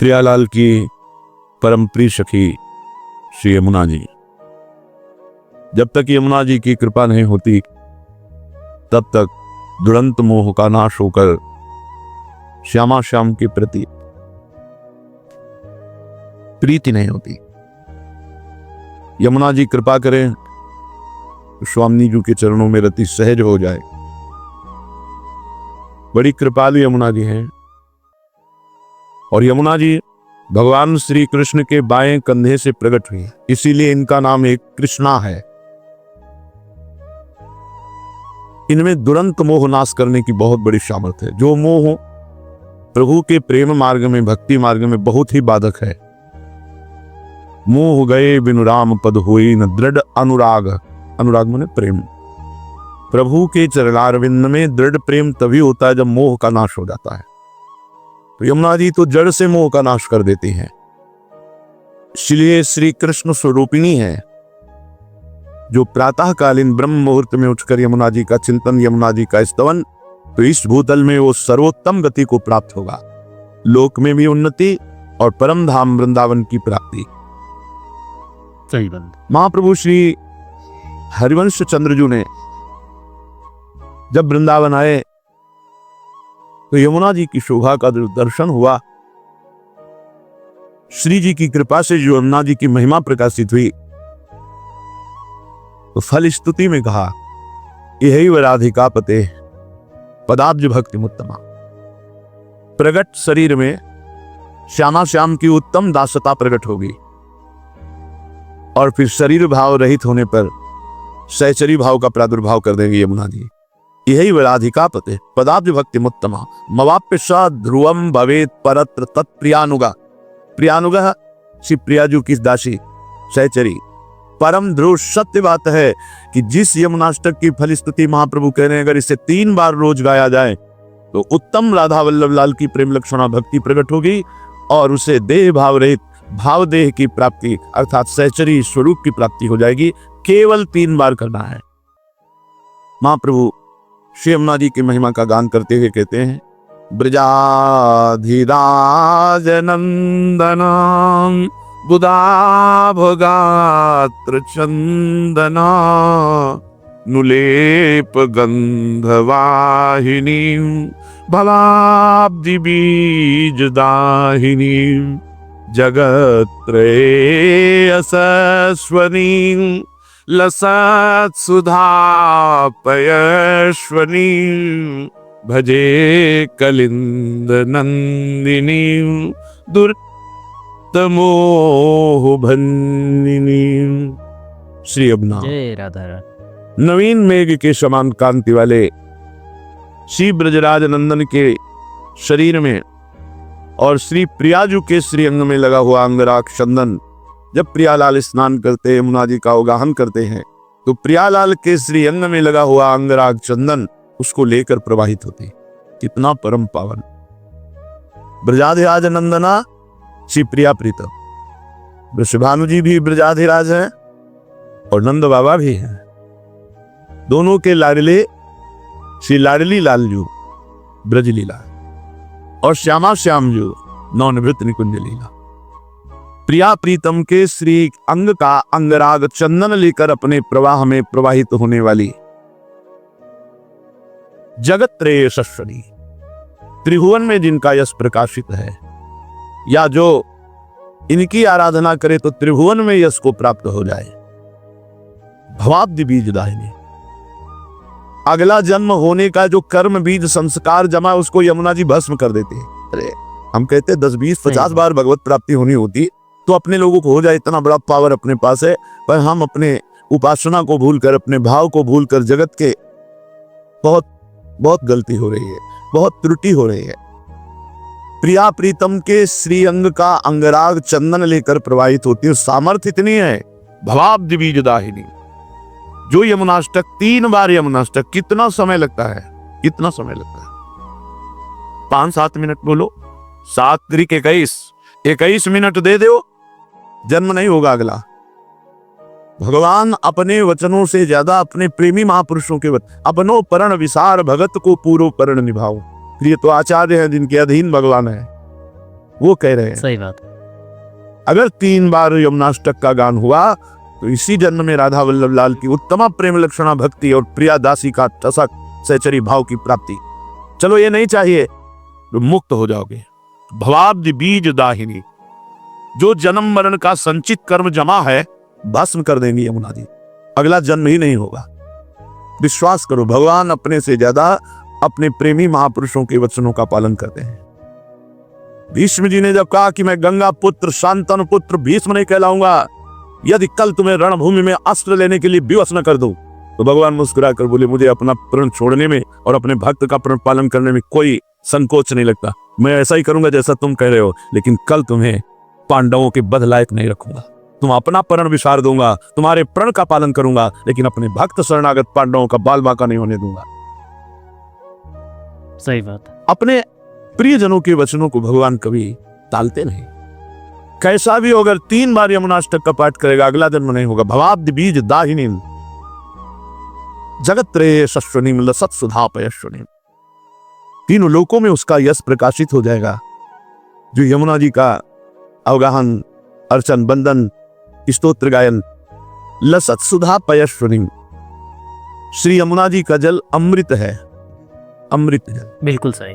प्रियालाल की परम प्रिय सखी श्री यमुना जी। जब तक यमुना जी की कृपा नहीं होती तब तक दुरंत मोह का नाश होकर श्यामा श्याम के प्रति प्रीति नहीं होती। यमुना जी कृपा करें तो स्वामी जी के चरणों में रति सहज हो जाए। बड़ी कृपालु यमुना जी हैं और यमुना जी भगवान श्री कृष्ण के बाएं कंधे से प्रकट हुई, इसीलिए इनका नाम एक कृष्णा है। इनमें दुरंत मोह नाश करने की बहुत बड़ी सामर्थ्य है। जो मोह प्रभु के प्रेम मार्ग में, भक्ति मार्ग में बहुत ही बाधक है। मोह गए बिनु राम पद होई न दृढ़ अनुराग। अनुराग माने प्रेम। प्रभु के चरणारविंद में दृढ़ प्रेम तभी होता है जब मोह का नाश हो जाता है। तो यमुना जी तो जड़ से मोह का नाश कर देती हैं, इसलिए श्री कृष्ण स्वरूपिणी है। जो प्रातःकालीन ब्रह्म मुहूर्त में उठकर यमुना जी का चिंतन, यमुना जी का स्तवन, तो इस भूतल में वो सर्वोत्तम गति को प्राप्त होगा, लोक में भी उन्नति और परम धाम वृंदावन की प्राप्ति। सही बात। महाप्रभु श्री हरिवंश चंद्रजू ने जब वृंदावन आए तो यमुना जी की शोभा का दर्शन हुआ। श्री जी की कृपा से जो यमुना जी की महिमा प्रकाशित हुई तो फल स्तुति में कहा, यही राधिका पते पदाब्ज भक्ति मुत्तमा। प्रगट शरीर में श्यामा श्याम की उत्तम दासता प्रकट होगी और फिर शरीर भाव रहित होने पर सहचरी भाव का प्रादुर्भाव कर देंगे यमुना जी। यही राधिका पते पदाब्ज भक्ति मुत्तमा मवाप्य स ध्रुवम भवेत परत्र तत्प्रियानुगा। प्रियानुगा श्री प्रियाजू की दासी सहचरी। परम ध्रुव सत्य बात है कि जिस यमुनाष्टक की फलस्तुति महाप्रभु कह रहे हैं, अगर इसे 3 बार रोज गाया जाए तो उत्तम राधा वल्लभ लाल की प्रेम लक्षणा भक्ति प्रकट होगी और उसे देह भाव रहित भाव देह की प्राप्ति अर्थात सहचरी स्वरूप की प्राप्ति हो जाएगी। केवल 3 बार करना है। महाप्रभु श्री यमुना जी की महिमा का गान करते हुए कहते हैं, ब्रजाधिराज नंदनम बुधाभगात्र चंदना नुलेप गंधवाहिनी भलाब्धि बीजदाहिनी जगत्त्रयेयशस्वनी लसत् सुधापयश्वनी भजे कलिंद नंदिनी दुर्तमोह भन्निनी। श्री यमुना जय राधा। नवीन मेघ के समान कांति वाले श्री ब्रजराज नंदन के शरीर में और श्री प्रियाजू के श्री अंग में लगा हुआ अंगराग चंदन, जब प्रियालाल स्नान करते यमुना जी का अवगाहन करते हैं तो प्रियालाल के श्री अंग में लगा हुआ अंगराग चंदन उसको लेकर प्रवाहित होती। कितना परम पावन। ब्रजाधिराज नंदना श्री प्रिया प्रीतम। वृषभानु जी भी ब्रजाधिराज हैं और नंद बाबा भी हैं। दोनों के लाडले श्री लाडली लालजू ब्रजलीला और श्यामा श्यामजू नवनिवृत्त निकुंज लीला। प्रिया प्रीतम के श्री अंग का अंगराग चंदन लेकर अपने प्रवाह में प्रवाहित होने वाली जगत त्रय यशस्वनी, त्रिभुवन में जिनका यश प्रकाशित है, या जो इनकी आराधना करे तो त्रिभुवन में यश को प्राप्त हो जाए। भवाब्धि बीजदाहिनी, अगला जन्म होने का जो कर्म बीज संस्कार जमा उसको यमुना जी भस्म कर देते हैं। अरे हम कहते 10 20 50 बार भगवत प्राप्ति होनी होती तो अपने लोगों को हो जाए, इतना बड़ा पावर अपने पास है, पर हम अपने उपासना को भूलकर, अपने भाव को भूलकर जगत के बहुत गलती हो रही है, बहुत त्रुटि हो रही है। प्रिया प्रीतम के श्री अंग का अंगराग चंदन लेकर प्रवाहित होती है। सामर्थ्य इतनी है। भवाब्धि बीजदाहिनी, जो यमुनाष्टक 3 बार यमुनाष्टक, कितना समय लगता है, कितना समय लगता है? 5-7 मिनट बोलो, 7 त्रिक 21 मिनट दे दो, जन्म नहीं होगा अगला। भगवान अपने वचनों से ज्यादा अपने प्रेमी महापुरुषों के अपनो परण विसार भगत को पूर्व परण निभाओ। ये तो आचार्य हैं जिनके अधीन भगवान है। वो कह रहे हैं। सही बात। अगर 3 बार यमुनाष्टक का गान हुआ तो इसी जन्म में राधा वल्लभ लाल की उत्तम प्रेम लक्षणा भक्ति और प्रिया दासी का टसक सहचरी भाव की प्राप्ति। चलो ये नहीं चाहिए तो मुक्त हो जाओगे। भवाब्द बीज दाहिनी, जो जन्म मरण का संचित कर्म जमा है भस्म कर देंगी यमुना जी, अगला जन्म ही नहीं होगा। विश्वास करो, भगवान अपने से ज्यादा अपने प्रेमी महापुरुषों के वचनों का पालन करते हैं। भीष्म जी ने जब कहा कि मैं गंगा पुत्र शांतनु पुत्र भीष्म नहीं कहलाऊंगा यदि कल तुम्हें रणभूमि में अस्त्र लेने के लिए विवश न कर दूं, तो भगवान मुस्कुरा कर बोले मुझे अपना प्रण छोड़ने में और अपने भक्त का प्रण पालन करने में कोई संकोच नहीं लगता। मैं ऐसा ही करूंगा जैसा तुम कह रहे हो, लेकिन कल तुम्हें पांडवों के बध लायक नहीं रखूंगा। तुम अपना प्रण विसार दूंगा, तुम्हारे प्रण का पालन करूंगा, लेकिन अपने भक्त शरणागत पांडवों का बाल बांका नहीं होने दूंगा। सही बात। अपने प्रियजनों के वचनों को भगवान कभी टालते नहीं। कैसा भी हो, अगर 3 बार यमुनाष्टक का पाठ करेगा अगला जन्म नहीं होगा। भवाब्द बीज दाहिनी जगत्रे सस्वनीम लसत सुधा पयस्वनीम, तीनों लोकों में उसका यश प्रकाशित हो जाएगा। जो यमुना जी का अवगाहन अर्चन बंदन स्तोत्र गायन लसत सुधा पयस्वनीम, श्री यमुना जी का जल अमृत है, अमृत जल। बिल्कुल सही।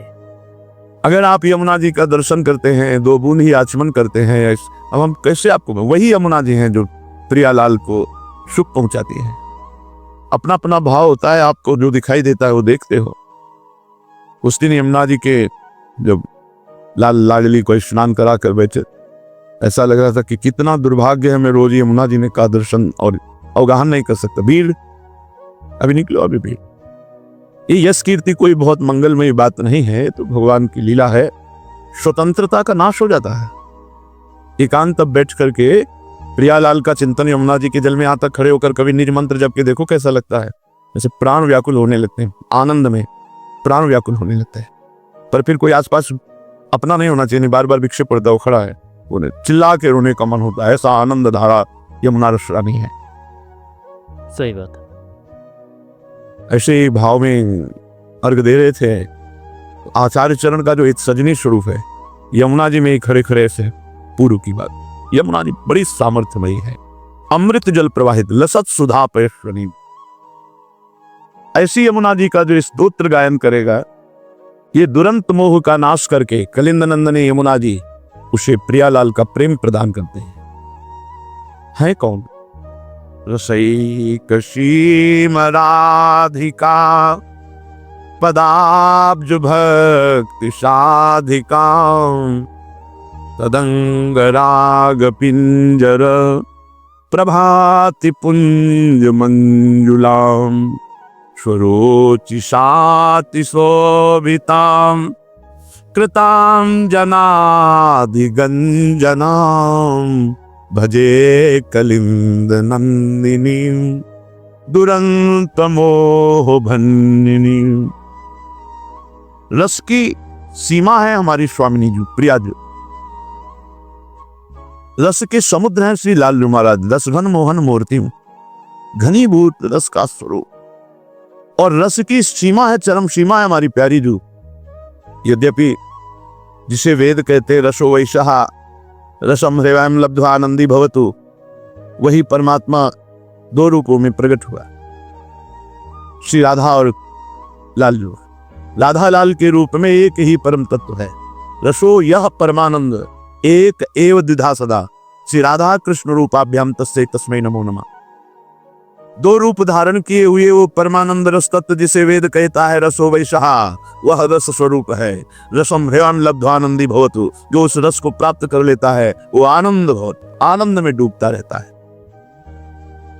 अगर आप यमुना जी का दर्शन करते हैं, 2 बूंद ही आचमन करते हैं, अब हम कैसे आपको, वही यमुना जी हैं जो प्रियालाल को सुख पहुंचाती है। अपना अपना भाव होता है, आपको जो दिखाई देता है वो देखते हो। उस दिन यमुना जी के जब लाल लाडली को स्नान करा कर बैठे, ऐसा लग रहा था कि कितना दुर्भाग्य है, मैं रोज यमुना जी ने का दर्शन और अवगाहन नहीं कर सकता। भीड़ अभी निकलो, अभी भीड़। ये यश कीर्ति कोई बहुत मंगलमयी बात नहीं है, तो भगवान की लीला है। स्वतंत्रता का नाश हो जाता है। एकांत तब बैठ करके प्रियालाल का चिंतन यमुना जी के जल में आता खड़े होकर कभी निज मंत्र जप के देखो कैसा लगता है, जैसे प्राण व्याकुल होने लगते हैं, आनंद में प्राण व्याकुल होने लगते हैं। पर फिर कोई आसपास अपना नहीं होना चाहिए, बार बार भिक्षे पड़ता हो खड़ा है, उन्हें चिल्ला के रोने का मन होता है। ऐसा आनंद धारा यमुना रसरानी है। सही बात। ऐसे ही भाव में अर्घ दे रहे थे। आचार्य चरण का जो एक सजनी स्वरूप है यमुना जी में ही खड़े खड़े से पूर्व की बात। यमुना जी बड़ी सामर्थ्यमयी है, अमृत जल प्रवाहित लसत सुधा पयस्वनी। ऐसी यमुना जी का जो स्तोत्र गायन करेगा, ये दुरंत मोह का नाश करके कलिंद नंदनी यमुना जी उसे प्रियालाल का प्रेम प्रदान करते हैं कौन? रसई कशीम राधिका पदाब्ज भक्ति साधिका तदंग राग पिंजर प्रभाति पुंज मंजुलाम स्वरोचि शाति शोभिताम कृतां जनाधिगंजनाम भजे कलिंद नंदिनी दुरंत मोह भन्निनी। रस की सीमा है हमारी स्वामिनी जी प्रिया जी। रस के समुद्र हैं श्री लाल महाराज। रस घन मोहन मूर्ति घनीभूत रस का स्वरूप, और रस की सीमा है, चरम सीमा है हमारी प्यारी जू। यद्यपि जिसे वेद कहते रसो वैशहा रसम हृदयम लब्ध्वा आनंदी भवतु, वही परमात्मा 2 रूपों में प्रकट हुआ, श्री राधा और लालजू। राधा लाल के रूप में एक ही परम तत्व है। रसो यह परमानंद एक एव द्विधा सदा, श्री राधा कृष्ण रूपाभ्याम तस्मै तस्मै नमो नमः। 2 रूप धारण किए हुए वो परमानंद रस तत्व जिसे वेद कहता है रसो वैशहा, वह रस स्वरूप है। रसम हृदयम लब्ध्वानंदी भवतु, जो उस रस को प्राप्त कर लेता है वो आनंद भवत, आनंद में डूबता रहता है।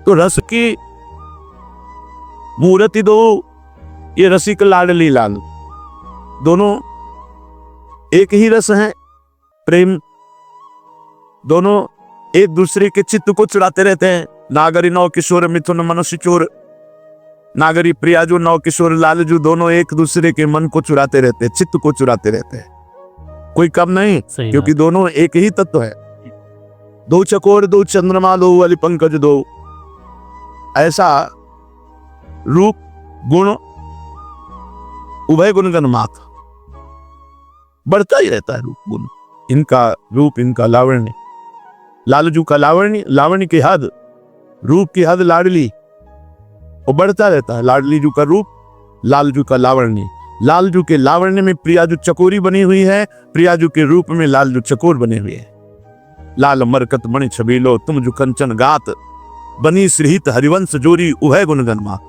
तो रस की मूर्ति 2, ये रसिक लाडली लाल, दोनों एक ही रस हैं, प्रेम। दोनों एक दूसरे के चित्त को चुराते रहते हैं। नागरी नौ किशोर मिथुन मनुष्य चोर, नागरी प्रियाजू नौ किशोर लालजू, दोनों एक दूसरे के मन को चुराते रहते हैं, चित्त को चुराते रहते हैं। कोई कम नहीं, क्योंकि दोनों एक ही तत्व है। 2 चकोर 2 चंद्रमा 2 वाली पंकज 2, ऐसा रूप गुण उभय गुणगण माथ बढ़ता ही रहता है। रूप गुण इनका रूप, इनका लावण्य, लालजू का लावण्य, लावण्य की हद, रूप की हद लाडली, वो बढ़ता रहता है। लाडली जू का रूप, लालजू का लावण्य, लालजू के लावण्य में प्रियाजू चकोरी बनी हुई है, प्रियाजू के रूप में लालजू चकोर बने हुए हैं। लाल मरकत मणि छबीलो तुम जो कंचन गात, बनी श्रीहित हरिवंश जोरी उभय गुणगनमा।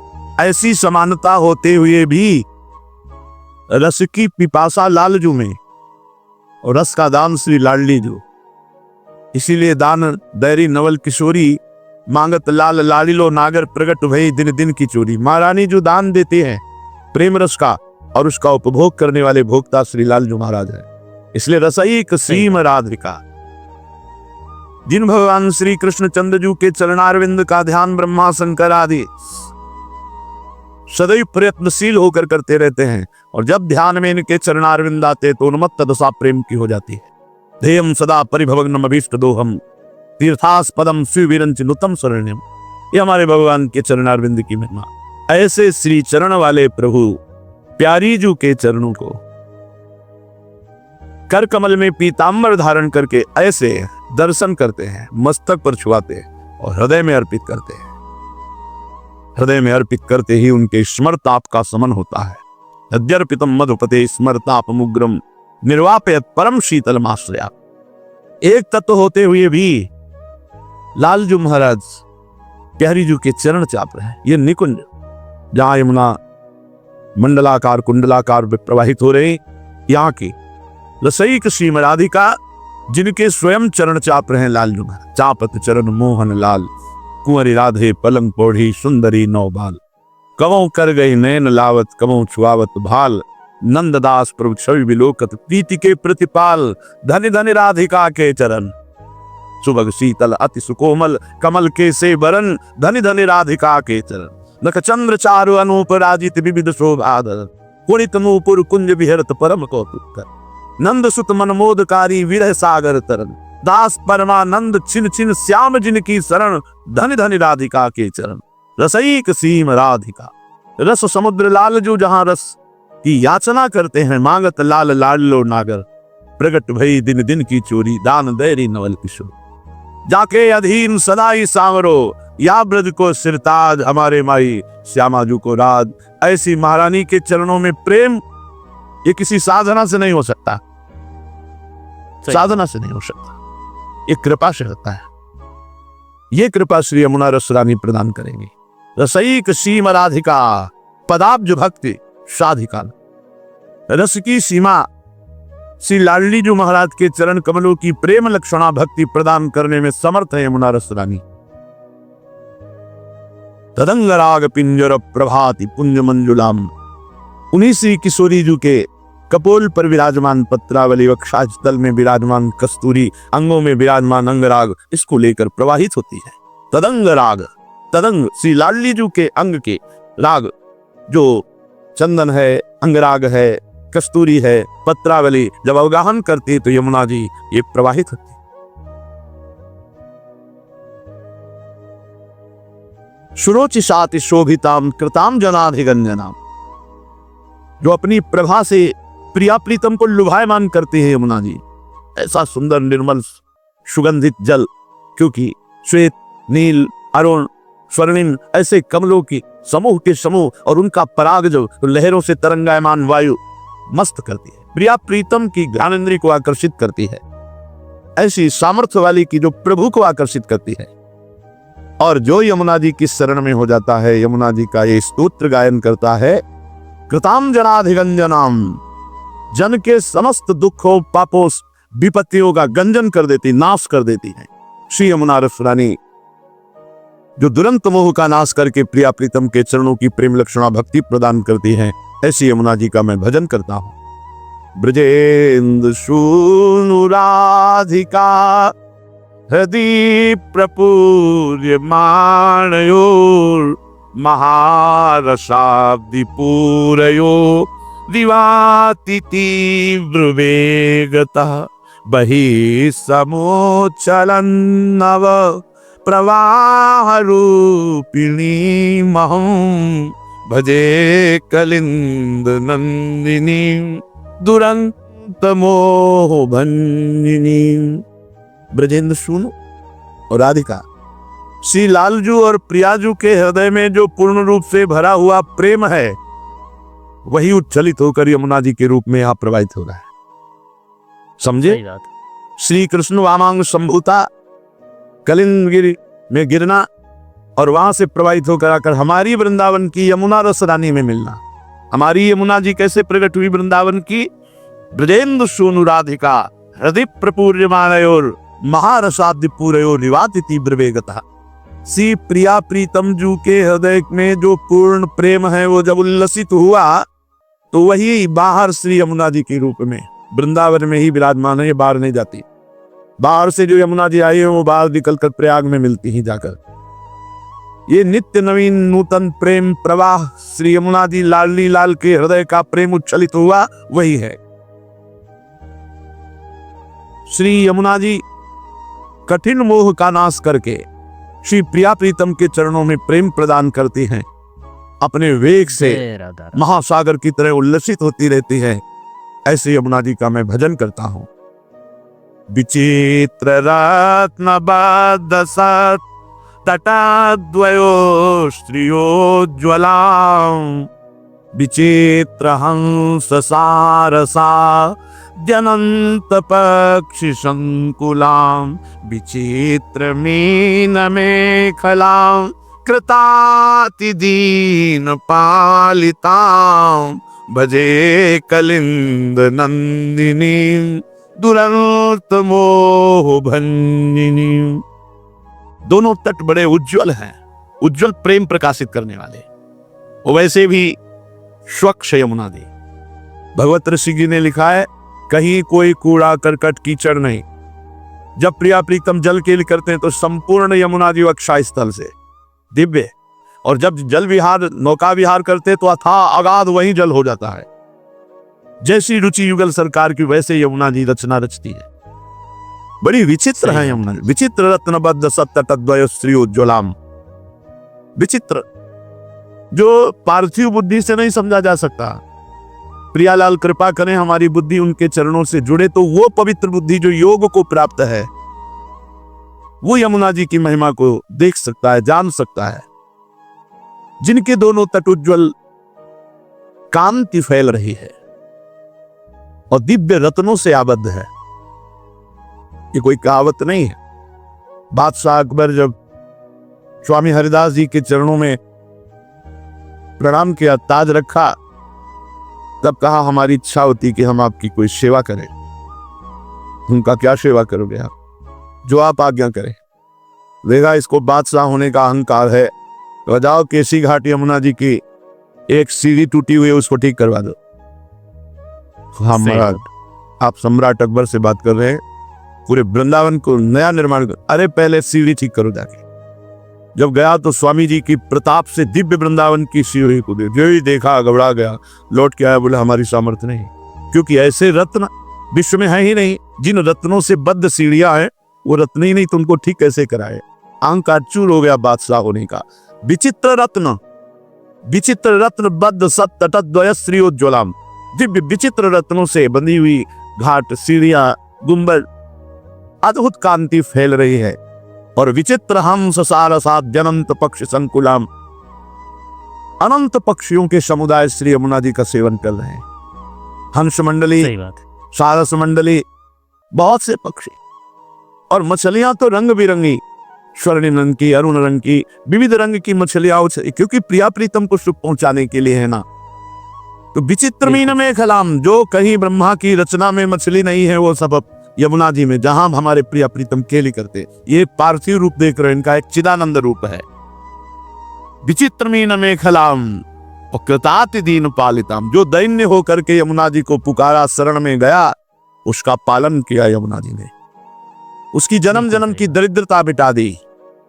ऐसी समानता होते हुए भी रस की पिपासा लालजू में और रस का दान श्री लाडली जू। इसीलिए दान दैरी नवल किशोरी, मांगत लाल लालिलो नागर प्रगट भई दिन दिन की चोरी। महारानी जो दान देते हैं प्रेम रस का, और उसका उपभोग करने वाले भोक्ता श्री लालजू महाराज है। इसलिए रसईक सीम राधिका। जिन भगवान श्री कृष्ण चंद्रजू के चरणारविंद का ध्यान ब्रह्मा शंकर आदि सदैव प्रयत्नशील होकर करते रहते हैं, और जब ध्यान में इनके चरणारविंद आते तो उन्मत्त दशा प्रेम की हो जाती है। ध्येयम सदा परिभवग्नम अभीष्ट दोहम, तीर्थास्पदम शिववीरंच नुतम शरण्यम। ये हमारे भगवान के चरणारविंद की महिमा। ऐसे श्री चरण वाले प्रभु प्यारी जू के चरणों को कर कमल में पीतांबर धारण करके ऐसे दर्शन करते हैं, मस्तक पर छुआते हैं और हृदय में अर्पित करते हैं। हृदय में अर्पित करते ही उनके स्मरताप का समन होता है। अद्यर्पितम मधुपते स्मरताप मुग्रम निर्वापयत परम शीतल आश्रया। एक तत्व होते हुए भी लालजू महाराज प्यारी जू के चरण चाप रहे हैं। ये निकुंज जहां यमुना मंडलाकार कुंडलाकार प्रवाहित हो रही, यहाँ की रसईक श्रीमद राधिका जिनके स्वयं चरण चाप रहे हैं लालजू महाराज। चापत चरण मोहन लाल, कुंवरी राधे पलंग पौढ़ी सुंदरी नौबाल। कवों कर गई नैन लावत, कवों छुआवत भाल। नंददास प्रभु छवि विलोकत, प्रीति के प्रतिपाल। धनि धनि राधिका के चरण, सुभग शीतल अति सुकोमल। कमल के से बरन, धनि धनि राधिका के चरण। नख चंद्र चारु अनूप राजित विविध शोभाधर। पुणित नूपुर कुंज विहरत परम कौतुक। नंद सुत मनमोदकारी विरह सागर तरन। दास परमानंद छिन छिन श्याम जिनकी शरण। धनि धनि राधिका के चरण, रसईक सीम राधिका। रस समुद्र लालजू जहां रस की याचना करते हैं, मांगत लाल लाडलो नागर प्रगट भई दिन दिन की चोरी। दान दैरी नवल किशोर, जाके अधीन सदाई सांवरो। या ब्रज को सिरताज, हमारे माई श्यामाजू को राज। ऐसी महारानी के चरणों में प्रेम, ये किसी साधना से नहीं हो सकता, साधना से नहीं हो सकता, ये कृपा से होता है। ये कृपा श्री यमुना रस रानी प्रदान करेंगे। रसईक सीम राधिका, पदाब्ज भक्ति साधिका। रस की सीमा श्री लाडली जू महाराज के चरण कमलों की प्रेम लक्षणा भक्ति प्रदान करने में समर्थ है यमुना रस रानी। तदंग राग पिंजर प्रभाति पुंज मंजुलाम। उन्हीं श्री किशोरी जू के कपोल पर विराजमान पत्रावली, वक्षस्थल में विराजमान कस्तूरी, अंगों में विराजमान अंगराग, इसको लेकर प्रवाहित होती है। तदंग राग, तदंग श्री लाडली जू के अंग के राग जो चंदन है, अंगराग है, कस्तूरी है, पत्रावली जब अवगाहन करती है तो यमुना जी ये प्रवाहित होती है। शुरोचिशाति शोभिताम कृताम जनाधिगंजनाम। जो अपनी प्रभा से प्रिया प्रीतम को लुभायमान करती है यमुना जी। ऐसा सुंदर निर्मल सुगंधित जल, क्योंकि श्वेत नील अरुण स्वर्णिम ऐसे कमलों की समूह के समूह और उनका पराग जो लहरों से तरंगायमान वायु मस्त करती है, प्रिया प्रीतम की ज्ञानेंद्रिय को आकर्षित करती है। ऐसी सामर्थ्य वाली की जो प्रभु को आकर्षित करती है। और जो यमुना जी की शरण में हो जाता है, यमुना जी का ये स्तोत्र गायन करता है, कृताम जनाधिगंजनाम, जन के समस्त दुखों पापों विपत्तियों का गंजन कर देती, नाश कर देती है। श्री यमुना रस रानी जो दुरंत मोह का नाश करके प्रिया प्रीतम के चरणों की प्रेम लक्षणा भक्ति प्रदान करती है, ऐसी यमुना जी का मैं भजन करता हूं। ब्रजेंद्र शूनु राधिका हृदय प्रपूर्य माणयोर महारसाब्दि पूरयो दिवाति तीव्र वेगतः बहि समोचलन नव प्रवाह रूपिणी महं भजे कलिंद नंदिनी दुरंत मोह भंजिनी। ब्रजेंद्र सुनो और राधिका, श्री लालजू और प्रियाजू के हृदय में जो पूर्ण रूप से भरा हुआ प्रेम है वही उच्छलित होकर यमुना जी के रूप में यहाँ प्रवाहित हो रहा है। समझे? सही बात। श्री कृष्ण वामांग संभूता कलिंदगिरी में गिरना और वहां से प्रवाहित होकर आकर हमारी वृंदावन की यमुना रस रानी में मिलना। हमारी यमुना जी कैसे प्रकट हुई वृंदावन की? ब्रजेंद्र सोनु राधिका हृदय प्रपूर्यमानयोर महारसाद्य पूरयो निवाति तीव्र वेगता। श्री प्रिया प्रीतम जू के हृदय में जो पूर्ण प्रेम है वो जब उल्लसित हुआ तो वही बाहर श्री यमुना जी के रूप में वृंदावन में ही विराजमान है, ये बाहर नहीं जाती। बाहर से जो यमुना जी आई है वो बाहर निकल कर प्रयाग में मिलती ही जाकर। ये नित्य नवीन नूतन प्रेम प्रवाह श्री यमुना जी लाडली लाल के हृदय का प्रेम उच्छलित हुआ वही है। श्री यमुना जी कठिन मोह का नाश करके श्री प्रिया प्रीतम के चरणों में प्रेम प्रदान करती हैं। अपने वेग से महासागर की तरह उल्लसित होती रहती है। ऐसे यमुना जी का मैं भजन करता हूं। विचित्र रत्न बदसत तटाद्वयो श्रियोज्ज्वलां विचित्र हंस सारसा जनंत पक्षी संकुलां विचित्र मीन मेखलां कृताति दीन पालितां भजे कलिंद नंदिनी दुरंत मोह भंजिनी। दोनों तट बड़े उज्जवल हैं, उज्जवल प्रेम प्रकाशित करने वाले। वैसे भी स्वच्छ यमुना दी। भगवत ऋषि जी ने लिखा है कहीं कोई कूड़ा करकट कीचड़ नहीं। जब प्रिया प्रीतम जल के लिए करते हैं तो संपूर्ण यमुना जी अक्षय स्थल से दिव्य, और जब जल विहार नौका विहार करते हैं तो अथाह अगाध वहीं जल हो जाता है। जैसी रुचि युगल सरकार की वैसे यमुना जी रचना रचती है। बड़ी विचित्र है यमुना जी। विचित्र रत्नबद्ध सप्तद्वय श्रीयोज्ज्वलाम। विचित्र जो पार्थिव बुद्धि से नहीं समझा जा सकता। प्रियालाल कृपा करें हमारी बुद्धि उनके चरणों से जुड़े तो वो पवित्र बुद्धि जो योग को प्राप्त है वो यमुना जी की महिमा को देख सकता है, जान सकता है। जिनके दोनों तट उज्ज्वल कांति फैल रही है और दिव्य रत्नों से आबद्ध है। ये कोई कहावत नहीं है। बादशाह अकबर जब स्वामी हरिदास जी के चरणों में प्रणाम किया, ताज रखा, तब कहा हमारी इच्छा होती कि हम आपकी कोई सेवा करें। उनका क्या सेवा करोगे आप? जो आप आज्ञा करें। देखा इसको बादशाह होने का अहंकार है। तो जाओ केसी घाट यमुना जी की एक सीढ़ी टूटी हुई है उसको ठीक करवा दो। हाँ महाराज, आप सम्राट अकबर से बात कर रहे हैं, पूरे वृंदावन को नया निर्माण कर। अरे पहले सीढ़ी ठीक करो जाके। जब गया तो स्वामी जी की प्रताप से दिव्य वृंदावन की सीढ़ी को जो ही देखा घबरा गया, लौट के आया, बोले हमारी सामर्थ्य नहीं, क्योंकि ऐसे रत्न विश्व में है ही नहीं। जिन रत्नों से बद्ध सीढ़ियां हैं वो रत्न ही नहीं तो उनको ठीक कैसे कराए। अहंकार चूर हो गया बादशाह होने का। विचित्र रत्न बद्ध सप्तद्वय श्रीयोज्ज्वलाम। दिव्य विचित्र रत्नों से बंधी हुई घाट, सीढ़ियां, गुंबद, अद्भुत कांति फैल रही है। और विचित्र हंस सारसाद अनंत पक्षी संकुलाम। अनंत पक्षियों के समुदाय श्री यमुना जी का सेवन कर रहे हैं। हंस मंडली, सारस मंडली, बहुत से पक्षी और मछलियां तो रंग बिरंगी, स्वर्णिम रंग की, अरुण रंग की, विविध रंग की मछलियां, क्योंकि प्रिया प्रीतम को सुख पहुंचाने के लिए है ना। तो विचित्र मीन में खलाम, जो कहीं ब्रह्मा की रचना में मछली नहीं है वो सब यमुना जी में, जहां हमारे प्रिया प्रीतम खेली करते। ये पार्थिव रूप देख रहे हैं, इनका एक चिदानंद रूप है। विचित्र मीन में खलाम और कृताति दीन पालिताम। जो दैन्य होकर के यमुना जी को पुकारा, शरण में गया, उसका पालन किया यमुना जी ने। उसकी जन्म जन्म की दरिद्रता मिटा दी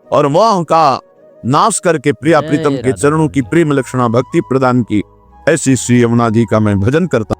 और मोह का नाश करके प्रिया प्रीतम के चरणों की प्रेम लक्षणा भक्ति प्रदान की। ऐसी श्री यमुना जी का मैं भजन करता